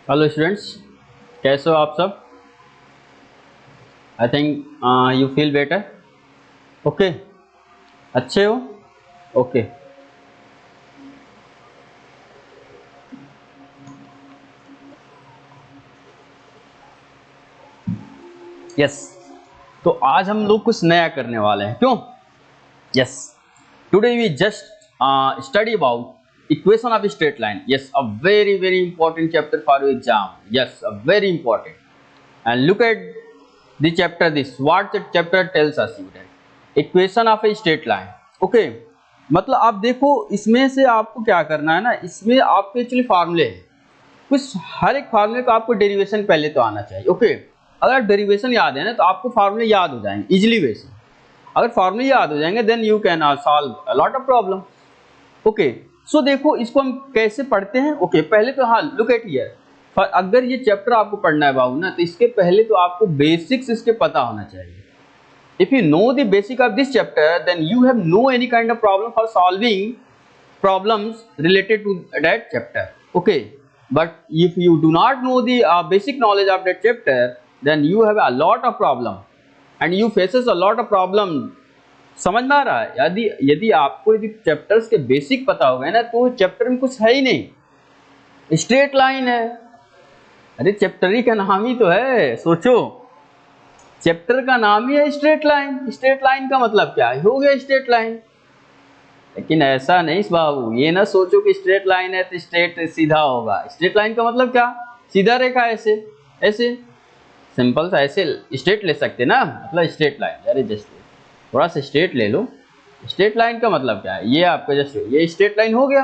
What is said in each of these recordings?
Hello students, कैसे हो आप सब? I think you feel better. Okay, अच्छे हो? ओके. यस, तो आज हम लोग कुछ नया करने वाले हैं. क्यों? Yes, today we just study about equation of straight line. Yes, a very very important chapter for your exam. Yes, a very important. And look at the chapter, this what the chapter tells us student, equation of a straight line. Okay, मतलब आप देखो इसमें से आपको क्या करना है ना, इसमें आपके एक्चुअली फार्मूले हैं कुछ, हर एक फार्मूले का आपको डेरिवेशन पहले तो आना चाहिए. ओके, अगर डेरिवेशन याद है ना तो आपको फार्मूले याद हो जाएंगे इजिली वे से. अगर फार्मूले याद हो जाएंगे then you can solve a lot of problem. Okay, so देखो इसको हम कैसे पढ़ते हैं. ओके, पहले तो हाँ, लुक एट हियर. अगर ये चैप्टर आपको पढ़ना है बाबू ना, तो इसके पहले तो आपको बेसिक्स इसके पता होना चाहिए. If you know the basic of this chapter then you have no any kind of problem for solving problems related to that chapter. Okay, but if you do not know the basic knowledge of that chapter then you have a lot of problem and you faces a lot of problem. समझ में आ रहा है? यदि आपको यदि chapters के basic पता हो गए ना तो चैप्टर में कुछ है ही नहीं, स्ट्रेट लाइन है. अरे चैप्टर ही का नाम ही तो है, सोचो चैप्टर का नाम ही है स्ट्रेट लाइन. स्ट्रेट लाइन का मतलब क्या है? हो गया स्ट्रेट लाइन. लेकिन ऐसा नहीं बाबू, ये ना सोचो कि स्ट्रेट लाइन है तो स्ट्रेट सीधा होगा. स्ट्रेट लाइन का मतलब क्या? सीधा रेखा. ऐसे ऐसे सिंपल सा ऐसे स्ट्रेट ले सकते ना, मतलब स्ट्रेट लाइन. अरे जस्ट थोड़ा सा स्ट्रेट ले लो. स्ट्रेट लाइन का मतलब क्या है? ये आपका जस्ट ये स्ट्रेट लाइन हो गया.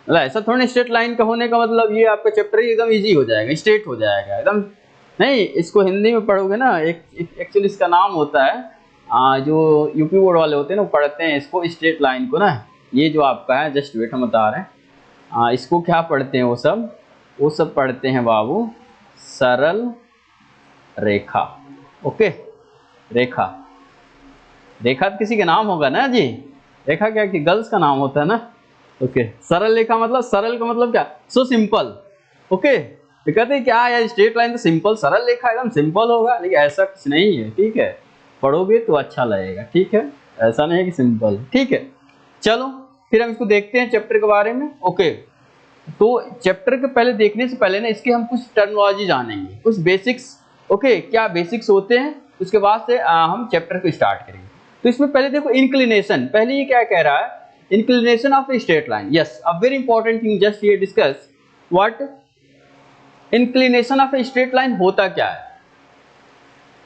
मतलब ऐसा थोड़ा स्ट्रेट लाइन का होने का मतलब ये आपका चैप्टर ही एकदम इजी हो जाएगा, स्ट्रेट हो जाएगा एकदम. नहीं, इसको हिंदी में पढ़ोगे ना, एक एक्चुअली इसका नाम होता है, जो यूपी बोर्ड वाले होते हैं ना वो पढ़ते हैं इसको स्ट्रेट लाइन को ना. ये जो आपका है जस्ट वेट हम बता रहे हैं, इसको क्या पढ़ते हैं वो सब पढ़ते हैं बाबू सरल रेखा. ओके, रेखा. रेखा तो किसी का नाम होगा ना जी. रेखा क्या कि गर्ल्स का नाम होता है ना. ओके, सरल रेखा मतलब, सरल का मतलब क्या? So simple. ओके, तो कहते हैं क्या यार स्ट्रेट लाइन तो सिंपल, सरल रेखा एकदम सिंपल होगा, लेकिन ऐसा कुछ नहीं है. ठीक है, पढ़ोगे तो अच्छा लगेगा. ठीक है, ऐसा नहीं है कि सिंपल. ठीक है, चलो फिर हम इसको देखते हैं चैप्टर के बारे में. ओके, तो चैप्टर के पहले देखने से पहले ना इसके हम कुछ टर्मिनोलॉजी जानेंगे, कुछ बेसिक्स. ओके, क्या बेसिक्स होते हैं, उसके बाद से हम चैप्टर को स्टार्ट करेंगे. तो इसमें पहले देखो इंक्लिनेशन. पहले ये क्या कह रहा है? Inclination of a straight line. Yes, a very important thing just here discuss what inclination of a straight line होता क्या है.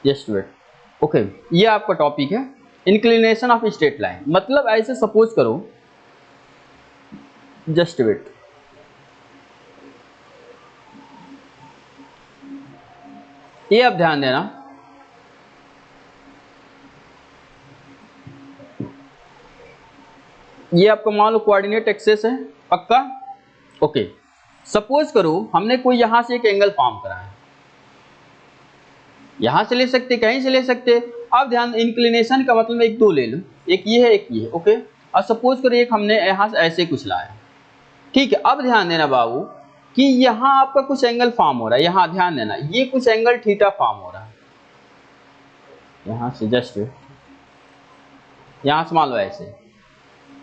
Just wait. ओके, ये आपका टॉपिक है इंक्लिनेशन ऑफ स्ट्रेट लाइन. मतलब ऐसे सपोज करो, जस्ट वेट, ये आप ध्यान देना, ये आपका मान लो कोऑर्डिनेट एक्सेस है. पक्का? ओके, सपोज करो हमने कोई यहां से एक एंगल फॉर्म करा है, यहां से ले सकते, कहीं से ले सकते. अब ध्यान, इंक्लिनेशन का मतलब एक दो ले लो, एक ये है एक ये है. ओके, और सपोज करो एक हमने यहां से ऐसे कुछ लाया. ठीक है, अब ध्यान देना बाबू कि यहां आपका कुछ एंगल फॉर्म हो रहा है. यहां ध्यान देना, ये कुछ एंगल थीटा फॉर्म हो रहा है यहां से. जस्ट यहां से मान लो ऐसे,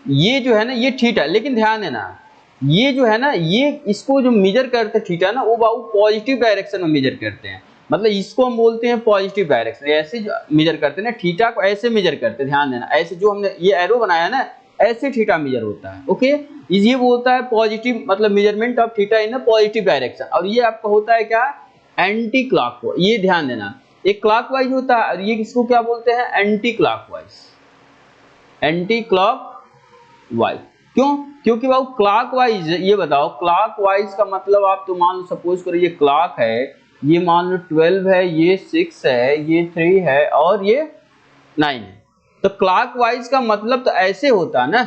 ये जो है ना ये थीटा. लेकिन ध्यान देना, ये जो है ना, ये इसको जो मेजर करते हैं थीटा ना, वो बाबू पॉजिटिव डायरेक्शन में मेजर करते हैं. मतलब इसको हम बोलते हैं पॉजिटिव डायरेक्शन. ऐसे जो मेजर करते हैं ना, थीटा को ऐसे मेजर करते हैं. ध्यान देना, ऐसे जो हमने ये एरो बनाया ना, ऐसे थीटा मेजर होता है. ओके, ये बोलता है पॉजिटिव, मतलब measurement of theta in positive direction. और ये आपका होता है क्या? Anti clockwise. ये ध्यान देना, एक क्लॉकवाइज होता है और ये किसको क्या बोलते हैं? Anti clockwise. एंटी क्लॉकवाइज क्यों? क्योंकि बाबू क्लॉकवाइज, ये बताओ क्लॉकवाइज का मतलब आप तो मान लो सपोज करो ये क्लॉक है, ये मान लो 12 है, ये 6 है, ये 3 है और ये 9 है. तो क्लॉकवाइज का मतलब तो ऐसे होता है ना,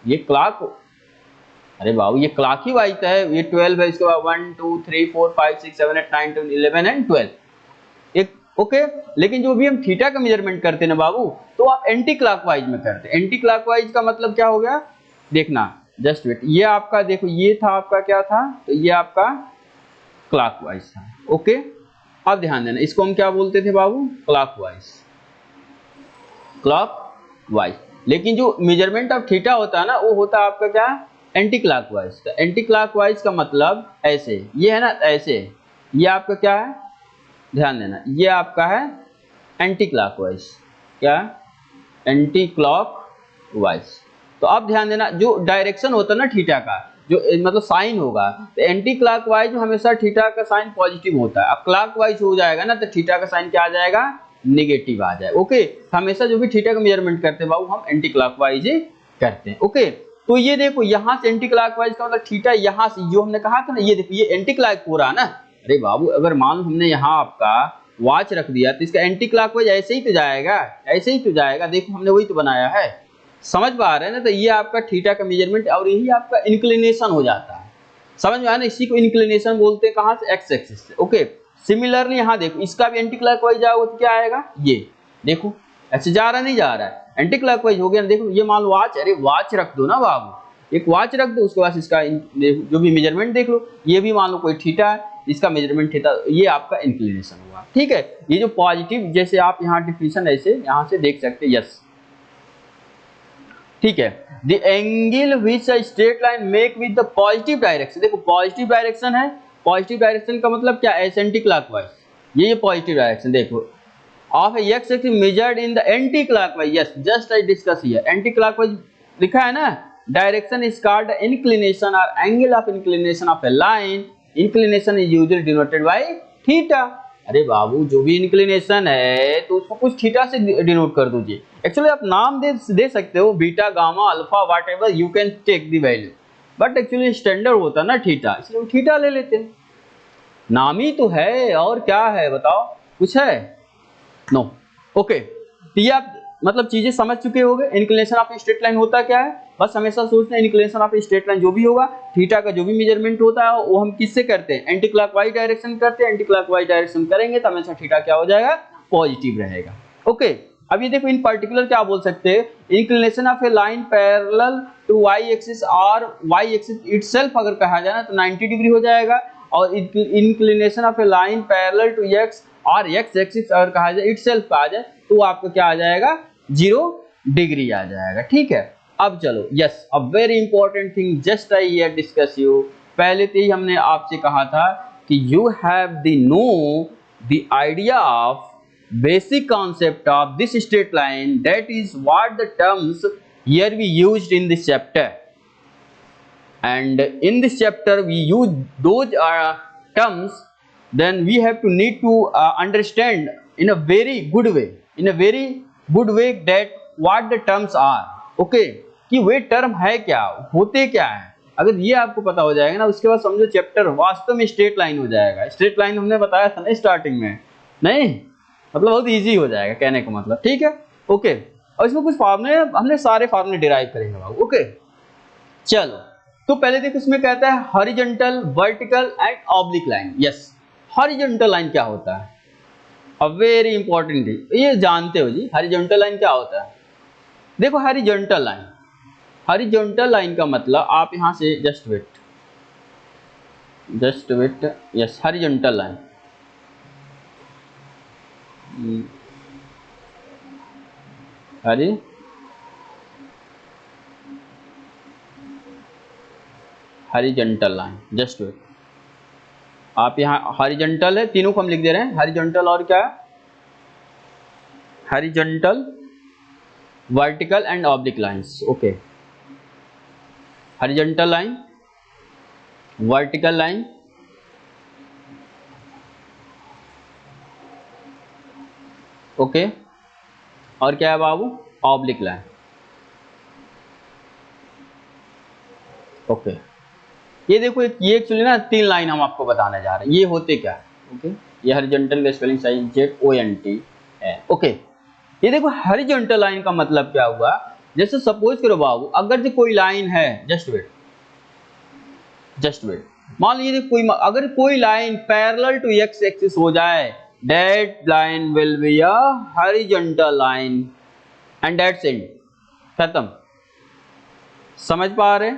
ये क्लॉक. अरे बाबू ये क्लॉक ही वाइज है. ये 12 है, इसके बाद 1 2 3 4 5 6 7 8 9 10 11 एंड 12 एक. ओके, लेकिन जो भी हम थीटा का मेजरमेंट करते हैं ना बाबू, तो आप एंटी क्लॉकवाइज में करते हैं. एंटी क्लॉकवाइज का मतलब क्या हो गया? देखना, जस्ट वेट, ये आपका देखो, ये था आपका क्या था, तो ये आपका क्लॉकवाइज था। ओके, अब ध्यान देना, इसको हम क्या बोलते थे बाबू? Clockwise, clockwise. लेकिन जो मेजरमेंट ऑफ थीटा होता है ना, वो होता है आपका क्या? Anti clockwise. तो एंटी क्लॉकवाइज का मतलब ऐसे, ये है ना ऐसे, ये आपका क्या है? ध्यान देना, ये आपका है एंटी क्लॉकवाइज। क्या? Anti clockwise. तो अब ध्यान देना, जो डायरेक्शन होता है ना थीटा का, जो मतलब साइन होगा, तो एंटी क्लॉकवाइज में हमेशा थीटा का साइन पॉजिटिव होता है। अब क्लॉकवाइज हो जाएगा ना, तो थीटा का साइन क्या आ जाएगा? नेगेटिव आ जाए। ओके, हमेशा जो भी थीटा का मेजरमेंट करते हैं बाबू, हम एंटी क्लॉकवाइज ही करते हैं। ओके, तो ये देखो यहाँ से एंटी क्लॉकवाइज का मतलब थीटा यहाँ से जो हमने कहा था ना, ये देखो ये एंटी क्लॉक हो रहा है ना। अरे बाबू, अगर मान लो हमने यहाँ आपका वॉच रख दिया, तो इसका एंटी क्लॉकवाइज ऐसे ही तो जाएगा, ऐसे ही तो जाएगा। देखो हमने वही तो बनाया है, समझ पा रहे हैं ना? तो ये आपका थीटा का मेजरमेंट और यही आपका इंक्लिनेशन हो जाता है। समझ में आया ना? इसी को इंक्लिनेशन बोलते हैं, कहाँ से? एक्स एक्सिस से। ओके, सिमिलरली यहाँ देखो, इसका भी एंटी क्लॉकवाइज जाओगे तो क्या आएगा? ये देखो ऐसे जा रहा नहीं जा रहा है, एंटी क्लॉकवाइज हो गया। देखो ये मान लो वॉच, अरे वॉच रख दो ना बाबू, एक वॉच रख दो, उसके बाद इसका जो भी मेजरमेंट देख लो, ये भी मान लो कोई थीटा है, इसका मेजरमेंट थीटा, ये आपका इंक्लिनेशन हुआ। ठीक है, ये जो पॉजिटिव, जैसे आप यहाँ डिफिनेशन ऐसे यहाँ से देख सकते हैं। यस, ठीक है, the angle which a straight line make with the positive direction. देखो पॉजिटिव डायरेक्शन है, पॉजिटिव डायरेक्शन का मतलब क्या? Anti clockwise. ये पॉजिटिव डायरेक्शन देखो of x axis measured in the anti clockwise. Yes, just I discuss here, anti clockwise लिखा है ना। डायरेक्शन इज कॉल्ड इंक्लिनेशन और angle of inclination of a line. Inclination is usually denoted by theta. अरे बाबू, जो भी inclination है तो उसको कुछ थीटा से डिनोट कर दीजिए। एक्चुअली आप नाम दे सकते हो, beta, gamma, alpha, whatever you can take the value, but actually standard होता है ना थीटा, इसलिए हम थीटा ले लेते हैं। नाम ही तो है, और क्या है बताओ? कुछ है? नो। ओके, तो ये आप मतलब चीजें समझ चुके होंगे। इंक्लिनेशन ऑफ स्ट्रेट लाइन होता क्या है? बस हमेशा सोचना, इंक्लिनेशन ऑफ स्ट्रेट लाइन जो भी होगा, थीटा का जो भी मेजरमेंट होता है, वो हम किससे करते हैं? एंटी क्लॉकवाइज डायरेक्शन करते हैं। एंटी क्लॉकवाइज डायरेक्शन करेंगे तो हमेशा थीटा क्या हो जाएगा? पॉजिटिव रहेगा। ओके, अब ये देखो इन पर्टिकुलर क्या बोल सकते हैं? Inclination of a line parallel to y axis और वाई एक्सिस इटसेल्फ अगर कहा जाए ना, तो 90 डिग्री हो जाएगा। और inclination of a line parallel to x और एक्स एक्सिस अगर कहा जाए इटसेल्फ आ जाए, तो आपको क्या आ जाएगा? 0 डिग्री आ जाएगा। ठीक है, अब चलो, yes, a very important thing just I hear discuss you. पहले तो ही हमने आपसे कहा था कि you have the know the idea of basic concept of this straight line, that is what the terms here we used in this chapter, and in this chapter we use those terms. Then we have to need to understand in a very good way that what the terms are. Okay, कि वे term है क्या, होते क्या है। अगर ये आपको पता हो जाएगा ना, उसके बाद समझो चैप्टर वास्तव में स्ट्रेट लाइन हो जाएगा। स्ट्रेट लाइन हमने बताया था ना स्टार्टिंग में, नहीं मतलब बहुत इजी हो जाएगा कहने का मतलब। ठीक है, ओके, और इसमें कुछ फार्मूले हमने सारे फार्मूले डिराइव करेंगे बाबू। ओके, चलो, तो पहले देखो इसमें कहता है horizontal, vertical and oblique line. Yes, horizontal line क्या होता है? अ वेरी इंपॉर्टेंट थिंग, ये जानते हो जी, हॉरिजॉन्टल लाइन क्या होता है? देखो हॉरिजॉन्टल लाइन का मतलब, आप यहां से just wait, yes, horizontal line, horizontal line, just wait. आप यहाँ हॉरिजॉन्टल है, तीनों को हम लिख दे रहे हैं, हॉरिजॉन्टल और क्या? Horizontal, vertical and oblique lines. Okay, horizontal line, vertical line, okay, और क्या है बाबू? Oblique line. ओके, ये देखो ये एक्चुअली ना 3 लाइन हम आपको बताने जा रहे हैं, ये होते क्या है। ओके, ये हॉरिजॉन्टल का स्पेलिंग साइन ZONT है। ओके, ये देखो हॉरिजॉन्टल लाइन का मतलब क्या हुआ? जैसे सपोज करो बाबू, अगर जो कोई लाइन है, जस्ट वेट, मान लीजिए अगर कोई line parallel to x axis हो जाए, that line will be a horizontal line and that's it, खत्म। समझ पा रहे?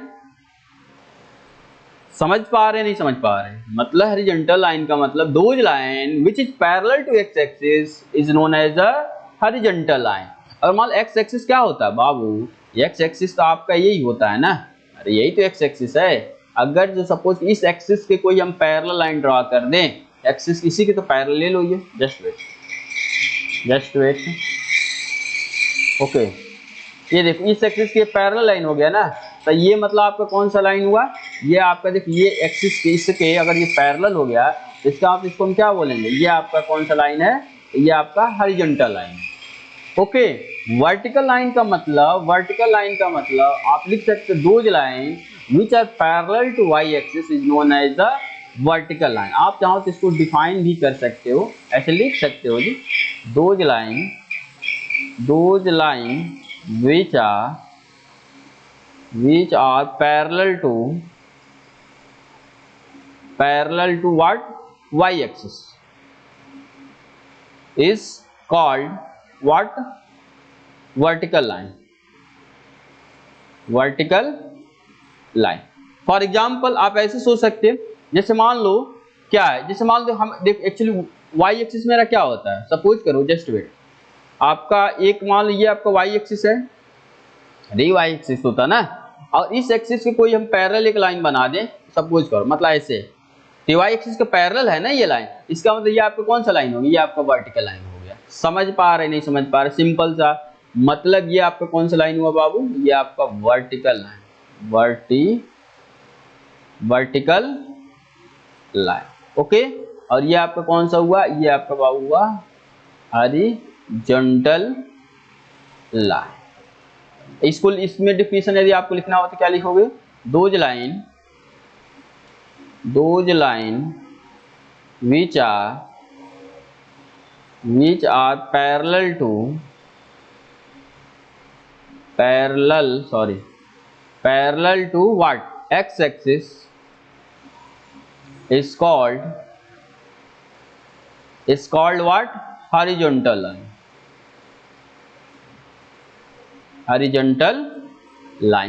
समझ पा रहे नहीं समझ पा रहे? मतलब हॉरिजॉन्टल लाइन का मतलब those line which is parallel to x axis is known as a horizontal line. और मान एक्स एक्सिस क्या होता है बाबू? एक्स एक्सिस तो आपका यही होता है ना, अरे यही तो एक्स एक्सिस है। अगर जो सपोज इस एक्सिस के कोई हम पैरेलल लाइन ड्रा कर दें, एक्सिस इसी के तो पैरेलल ले लो, ये जस्ट वेट ओके, ये देखो इस एक्सिस की पैरेलल लाइन हो गया ना, तो ये मतलब आपका कौन सा लाइन हुआ? ये आपका देखो ये एक्सिस के इसके अगर ये पैरेलल हो गया तो इसका आप इसको हम क्या बोलेंगे? ये आपका कौन सा लाइन है? ये आपका horizontal line. Okay, vertical line का मतलब आप लिख सकते हो those line which are parallel to y axis is known as the vertical line. आप चाहो तो इसको डिफाइन भी कर सकते हो, ऐसे लिख सकते हो जी, those line which are parallel to what? Y axis is called what? Vertical line। For example आप ऐसे सोच सकते हैं, जैसे मान लो क्या है, जैसे मान लो हम देख एक्चुअली वाई एक्सिस मेरा क्या होता है, सपोज करो जस्ट वेट, आपका एक मान लो ये आपका वाई एक्सिस है, अरे वाई एक्सिस होता ना, और इस एक्सिस के कोई हम पैरेलल एक लाइन बना दें, सपोज करो मतलब ऐसे, तो वाई एक्सिस का पैरेलल है ना ये लाइन, इसका मतलब ये आपका कौन सा लाइन होगी? ये आपका वर्टिकल लाइन हो गया। समझ पा रहे नहीं समझ पा रहे? सिंपल सा मतलब ये आपका कौन सा लाइन हुआ बाबू? ये आपका vertical line, vertical line. Okay, और ये आपका कौन सा हुआ? ये आपका बाबू हुआ हॉरिजॉन्टल लाइन। इसको इसमें डिफिनेशन यदि आपको लिखना हो तो क्या लिखोगे? Those line which are parallel to what? X axis is called what? Horizontal line।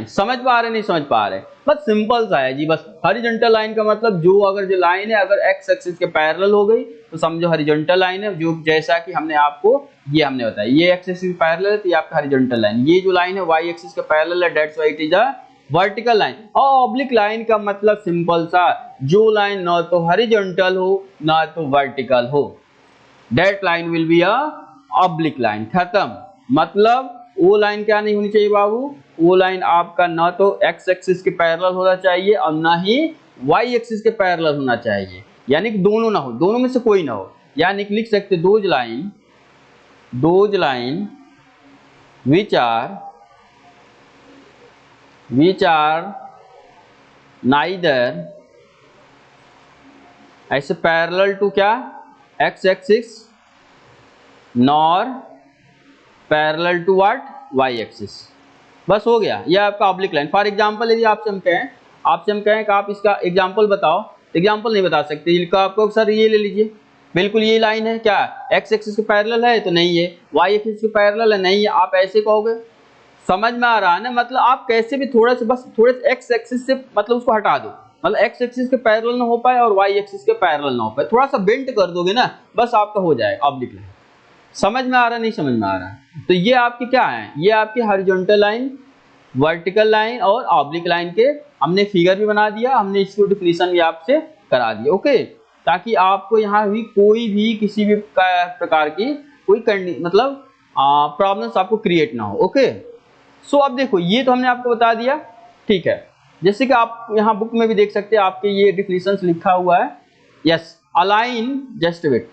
समझ पा रहे नहीं समझ पा रहे? बस सिंपल सा है जी, बस हॉरिजॉन्टल लाइन का मतलब जो अगर जो लाइन है अगर एक्स एक्सिस के पैरेलल हो गई तो समझो हॉरिजॉन्टल लाइन है, जो जैसा कि हमने आपको ये हमने बताया, ये एक्स एक्सिस के पैरेलल है तो ये आपका हॉरिजॉन्टल लाइन, ये जो लाइन है वाई एक्सिस के पैरेलल है, that's why it is a vertical line. और ऑब्लिक लाइन का मतलब सिंपल सा, जो लाइन ना तो हॉरिजॉन्टल हो ना तो वर्टिकल हो, that line will be a oblique line. खत्म। मतलब वो लाइन क्या नहीं होनी चाहिए बाबू? वो लाइन आपका ना तो एक्स एक्सिस के पैरेलल होना चाहिए और ना ही वाई एक्सिस के पैरेलल होना चाहिए, यानी कि दोनों ना हो, दोनों में से कोई ना हो। यानी कि लिख सकते those line which are neither ऐसे पैरेलल टू क्या? X axis nor parallel to what? Y axis. बस हो गया, ये आपका ऑब्लिक लाइन। फॉर एग्जांपल यदि आपसे हम कहें कि आप इसका एग्जांपल बताओ, एग्जांपल नहीं बता सकते, इनका आपको सर ये ले लीजिए, बिल्कुल ये लाइन है क्या एक्स एक्सिस के पैरेलल है? तो नहीं है। वाई एक्सिस के पैरेलल है? नहीं है। आप ऐसे कहोगे, समझ में आ रहा है ना? मतलब आप कैसे भी थोड़ा सा बस थोड़े एक्स एक्सिस से मतलब उसको हटा दो, मतलब एक्स एक्सिस के पैरेलल ना हो पाए और वाई एक्सिस के पैरेलल ना हो पाए, थोड़ा सा बेंड कर दोगे ना, बस आपका हो जाएगा ऑब्लिक लाइन। समझ में आ रहा नहीं समझ में आ रहा? तो ये आपकी क्या है? ये आपकी हॉरिजॉन्टल लाइन, वर्टिकल लाइन और ऑब्लिक लाइन के हमने फिगर भी बना दिया, हमने इसको डिफिनेशन भी आपसे करा दिया। ओके, ताकि आपको यहाँ भी कोई भी किसी भी प्रकार की कोई मतलब प्रॉब्लम्स आपको क्रिएट ना हो। ओके, सो अब देखो ये तो हमने आपको बता दिया, ठीक है। जैसे कि आप यहाँ बुक में भी देख सकते हैं, आपके ये डिफिनेशंस लिखा हुआ है। Yes, a line, just wait,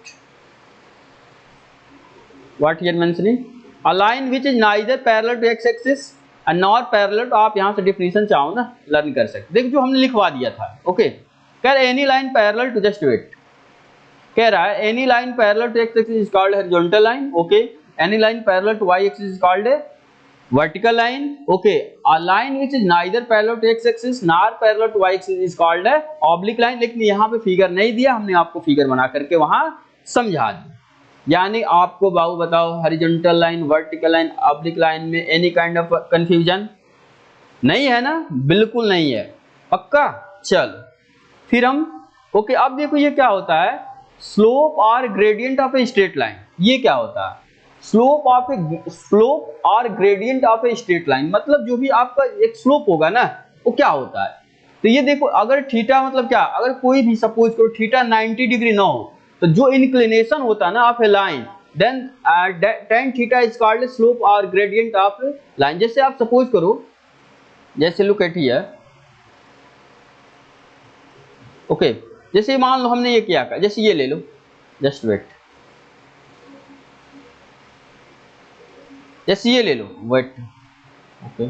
what here mentioning, a line which is neither parallel to x axis and not parallel to, आप यहाँ से डिफिनेशन चाहो ना लर्न कर सकते। देखो जो हमने लिखवा दिया था। ओके, कह रहा है any line parallel to, just wait, कह रहा है any line parallel to x axis is called horizontal line. Okay, any line parallel to y axis is called vertical line। okay, a line which is neither parallel to x axis nor parallel to y axis is called a oblique line। लेकिन यहाँ पे figure नहीं दिया, हमने आपको figure बना करके वहां समझा दिया। यानी आपको बाबू बताओ horizontal line, vertical line, oblique line में एनी काइंड ऑफ कंफ्यूजन नहीं है ना? बिल्कुल नहीं है, पक्का। चलो फिर हम ओके अब देखो ये क्या होता है, स्लोप और gradient of a straight line. ये क्या होता है, स्लोप और gradient of a straight line, मतलब जो भी आपका एक स्लोप होगा ना वो क्या होता है। तो ये देखो अगर थीटा मतलब क्या, अगर कोई भी सपोज करो थीटा 90 डिग्री ना हो, तो जो इंक्लिनेशन होता है ना of a line, then tan theta is called slope और ग्रेडियंट ऑफ लाइन। जैसे आप सपोज करो, जैसे लुक एट हियर, ओके जैसे मान लो हमने ये किया, जैसे ये ले लो, जस्ट वेट, जैसे ये ले लो, वेट, ओके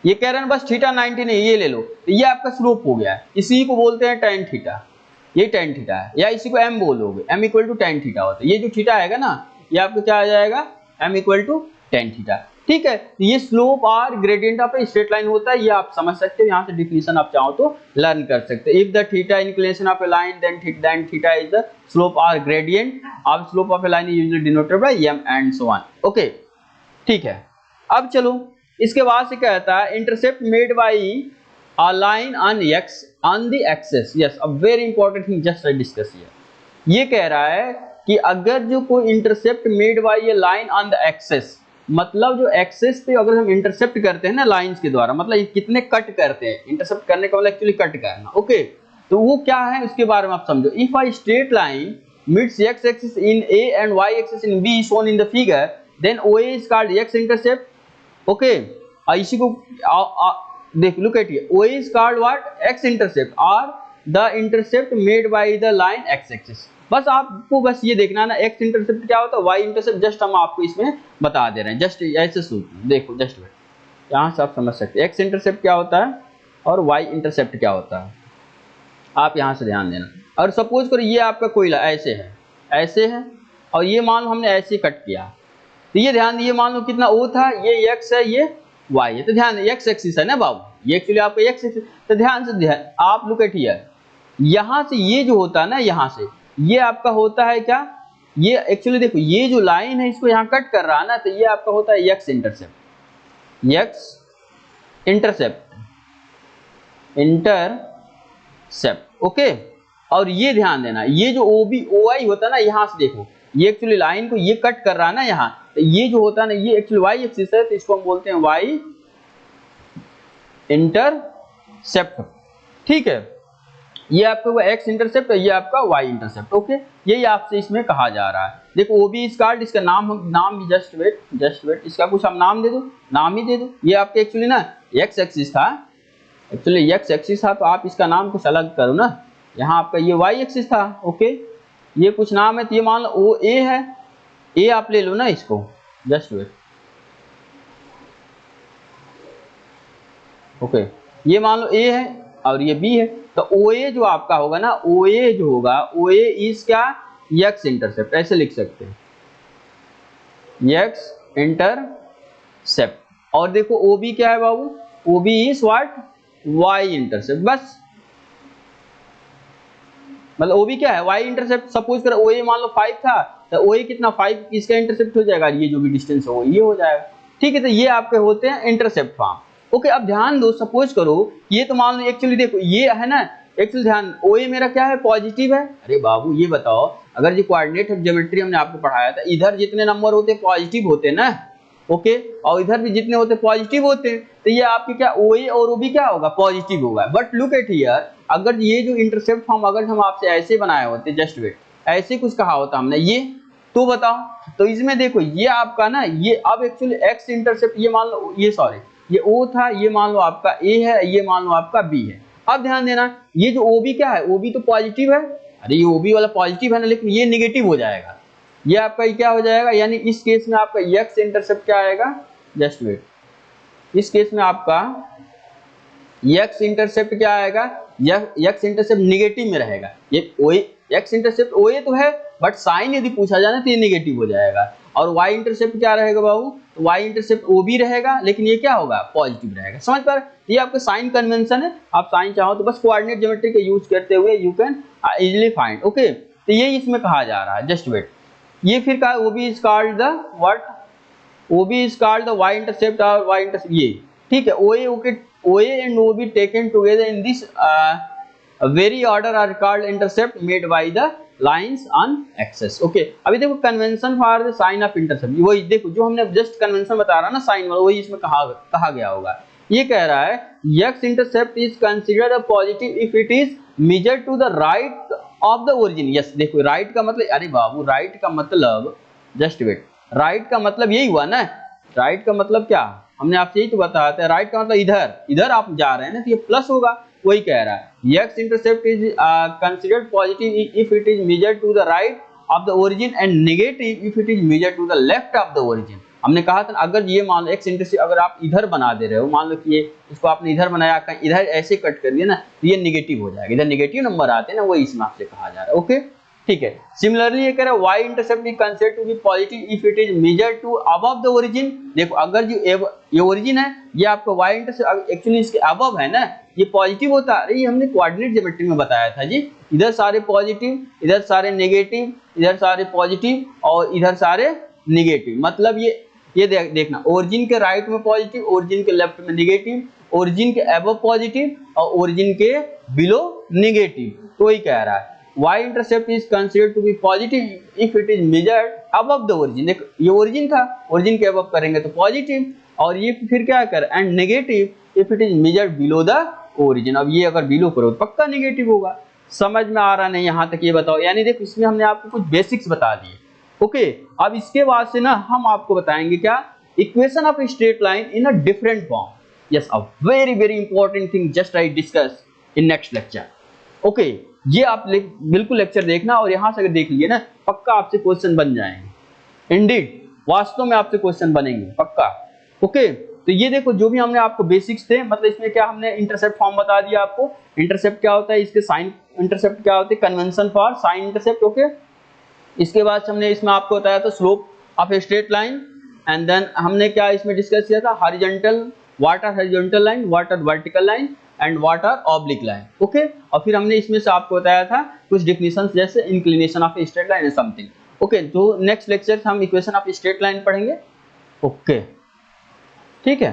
ये कह रहे हैं बस थीटा 90 नहीं, ये ले लो, तो ये आपका स्लोप हो गया है, इसी को बोलते हैं tan थीटा, ये tan थीटा है, या इसी को m बोलोगे, m equal to tan theta होता है। ये जो थीटा आएगा ना ये आपका क्या आ जाएगा, m equal to tan theta, ठीक है। तो ये स्लोप और gradient of a straight line होता है, ये आप समझ सकते हो, यहाँ से डिफिनेशन आप चाहो तो लर्न कर सकते हो। If the theta inclination of a line then theta is the slope और gradient of slope of a line is usually denoted by m and so on, okay ठीक है। अब चलो इसके बाद से कहता है intercept made by a line on the axis, yes a very important thing just I discuss here। ये कह रहा है कि अगर जो कोई intercept made by a line on the axes, मतलब जो एक्सेस पे अगर हम इंटरसेप्ट करते हैं ना लाइंस के द्वारा, मतलब ये कितने कट करते हैं, इंटरसेप्ट करने का मतलब एक्चुअली कट करना, ओके तो वो क्या है उसके बारे में आप समझो। If a straight line meets x axis in A and y axis in B shown in the figure, then OA is called x intercept, okay इसी को देख look at here, OA is called what, x intercept or the intercept made by the line x axis। बस आपको बस ये देखना ना x intercept क्या होता है, y इंटरसेप्ट जस्ट हम आपको इसमें बता दे रहे हैं, जस्ट ऐसे सोचो, देखो जस्ट यहाँ से आप समझ सकते हैं x इंटरसेप्ट क्या होता है और y इंटरसेप्ट क्या होता है, आप यहाँ से ध्यान देना। और सपोज करो ये आपका कोयला ऐसे है और ये मान लो हमने ऐसे कट किया, तो ये ध्यान दीजिए मान लो कितना O था, ये x है ये y है, तो ध्यान x एक्सिस है ना बाबू, ये एक्चुअली आपका x एक्सिस, तो ध्यान से आप लुक एट हियर, यहाँ से ये जो होता है ना, यहाँ से ये आपका होता है क्या, ये एक्चुअली देखो ये जो लाइन है इसको यहाँ कट कर रहा है ना, तो ये आपका होता है x इंटरसेप्ट, ओके। और ये ध्यान देना ये जो OB OI होता है ना, यहाँ से देखो ये एक्चुअली लाइन को ये कट कर रहा है ना यहाँ, तो ये जो होता है ना ये एक्चुअली y एक्सिस है, तो इसको हम बोलते हैं y इंटरसेप्ट, ठीक है। ये आपका वो x इंटरसेप्ट और ये आपका y इंटरसेप्ट, ओके यही आपसे इसमें कहा जा रहा है। देखो OB इज कॉल्ड, इसका नाम भी जस्ट वेट इसका कुछ हम नाम दे दो, नाम ही दे दो, ये आपके एक्चुअली ना x एक्सिस था, एक्चुअली x एक्सिस था, तो आप इसका नाम कुछ अलग करो ना, यहाँ आपका ये y एक्सिस था, ओके ये कुछ नाम है, तो ये मान लो OA है, A आप ले लो ना इसको, जस्ट वेट, ओके ये मान लो A है और ये B है, तो OA जो आपका होगा ना, OA जो होगा OA इज क्या, x इंटरसेप्ट, ऐसे लिख सकते हैं x इंटरसेप्ट। और देखो OB क्या है बाबू, OB is what, y intercept, बस मतलब OB क्या है, y इंटरसेप्ट। सपोज करो OA मान लो 5 था, तो OA कितना 5 इसका इंटरसेप्ट हो जाएगा, ये जो भी डिस्टेंस हो ये हो जाएगा, ठीक है। तो ये आपके होते हैं इंटरसेप्ट फॉर्म, ओके। अब ध्यान दो, सपोज करो ये तो मान लो एक्चुअली देखो ये है ना, एक्चुअली ध्यान OA मेरा क्या है, पॉजिटिव है। अरे बाबू ये बताओ, अगर जो कोऑर्डिनेट ज्योमेट्री हमने आपको पढ़ाया था, इधर जितने नंबर होते हैं पॉजिटिव होते हैं ना, ओके और इधर भी जितने होते पॉजिटिव होते हैं, तो ये आपके क्या OA और OB क्या होगा, पॉजिटिव होगा। बट लुक एट हियर, अगर ये जो इंटरसेप्ट फॉर्म अगर हम आपसे ऐसे बनाए होते, जस्ट वेट ऐसे कुछ कहा होता हमने ये, तो बताओ, तो इसमें देखो ये आपका ना ये अब एक्चुअली x इंटरसेप्ट, ये मान लो ये सॉरी ये O था, ये मान लो आपका A है, ये मान लो आपका B है। अब ध्यान देना ये जो OB क्या है, OB तो पॉजिटिव है, अरे ये OB वाला पॉजिटिव है ना, लेकिन ये निगेटिव हो जाएगा, ये आपका क्या हो जाएगा, यानी इस केस में आपका x इंटरसेप्ट क्या आएगा, जस्ट वेट इस केस में आपका x इंटरसेप्ट क्या आएगा, x इंटरसेप्ट निगेटिव में रहेगा। ये x इंटरसेप्ट OA तो है, बट साइन यदि पूछा जाए तो ये निगेटिव हो जाएगा। और y इंटरसेप्ट क्या रहेगा बाबू, तो y इंटरसेप्ट OB रहेगा, लेकिन ये क्या होगा, पॉजिटिव रहेगा। समझ पर, ये आपका साइन कन्वेंशन है, आप साइन चाहो तो बस कोऑर्डिनेट ज्योमेट्री का यूज करते हुए you can easily find, okay. तो ये इसमें कहा जा रहा है, जस्ट वेट ये फिर कहा OB is called the what, OB is called the y intercept और y इंटरसेप्ट, ये ठीक है। OA and OB taken together in this very order are called intercept made by the lines on axes. Okay, अभी देखो convention for the sign of intercept, वही देखो जो हमने जस्ट कन्वेंशन बता रहा ना साइन वाला, वही इसमें कहा गया होगा। ये कह रहा है x intercept is considered a positive if it is measured to the right of the origin. Yes, देखो राइट का मतलब, अरे बाबू राइट का मतलब, जस्ट वेट, राइट का मतलब यही हुआ ना, राइट का मतलब क्या, हमने आपसे यही तो बताया था, राइट का मतलब इधर, इधर आप जा रहे हैं ना, तो ये प्लस होगा, वही कह रहा है x intercept is considered positive if it is measured to the right of the origin and negative if it is measured to the left of the origin. हमने कहा था अगर ये मान लो x इंटरसेप्ट अगर आप इधर बना दे रहे हो, मान लो कि ये इसको आपने इधर बनाया, इधर ऐसे कट कर दिया ना, तो ये नेगेटिव हो जाएगा, इधर नेगेटिव नंबर आते हैं ना, वही इसमें आपसे कहा जा रहा है। ओके, ठीक है। सिमिलरली ये कह रहा है y intercept is considered to be positive if it is measured to above the origin. देखो अगर जो ये ओरिजिन है, ये आपका y इंटरसेप्ट एक्चुअली इसके अबव है ना, ये पॉजिटिव होता है। ये हमने कोऑर्डिनेट ज्योमेट्री में बताया था जी, इधर सारे पॉजिटिव, इधर सारे नेगेटिव, इधर सारे पॉजिटिव और इधर सारे नेगेटिव। मतलब ये देखना, ओरिजिन के राइट में पॉजिटिव, ओरिजिन के लेफ्ट में नेगेटिव, ओरिजिन के अबव पॉजिटिव और ओरिजिन के बिलो नेगेटिव। तो ये कह रहा है y intercept is considered to be positive if it is measured above the origin. देखो ये ओरिजिन था, ओरिजिन के अबव करेंगे तो पॉजिटिव, और ये फिर क्या कर, and negative if it is measured below the origin. अब ये अगर बिलो करो तो पक्का नेगेटिव होगा। समझ में आ रहा नहीं यहाँ तक, ये बताओ। यानी देखो इसमें हमने आपको कुछ बेसिक्स बता दिए। ओके, अब इसके बाद से ना हम आपको बताएंगे क्या, equation of straight line in a different form. Yes, a very very important thing just I discuss in next lecture. Okay, ये आप बिल्कुल लेक्चर देखना, और यहाँ से अगर देख लिए ना, पक्का आपसे क्वेश्चन बन जाएंगे। इंडीड, वास्तव में आपसे क्वेश्चन बनेंगे पक्का। ओके, तो ये देखो जो भी हमने आपको बेसिक्स थे, मतलब इसमें क्या हमने इंटरसेप्ट फॉर्म बता दिया आपको, इंटरसेप्ट क्या होता है, इसके साइन इंटरसेप्ट क्या होते हैं, convention for sign intercept. Okay, इसके बाद हमने इसमें आपको बताया था slope of a straight line, and then हमने क्या इसमें डिस्कस किया था, horizontal, what are horizontal line, what are vertical line and what are oblique line. Okay, और फिर हमने इसमें से आपको बताया था कुछ डेफिनेशंस जैसे inclination of a straight line and something. Okay, तो नेक्स्ट लेक्चर हम equation of a straight line पढ़ेंगे। ओके, ठीक है।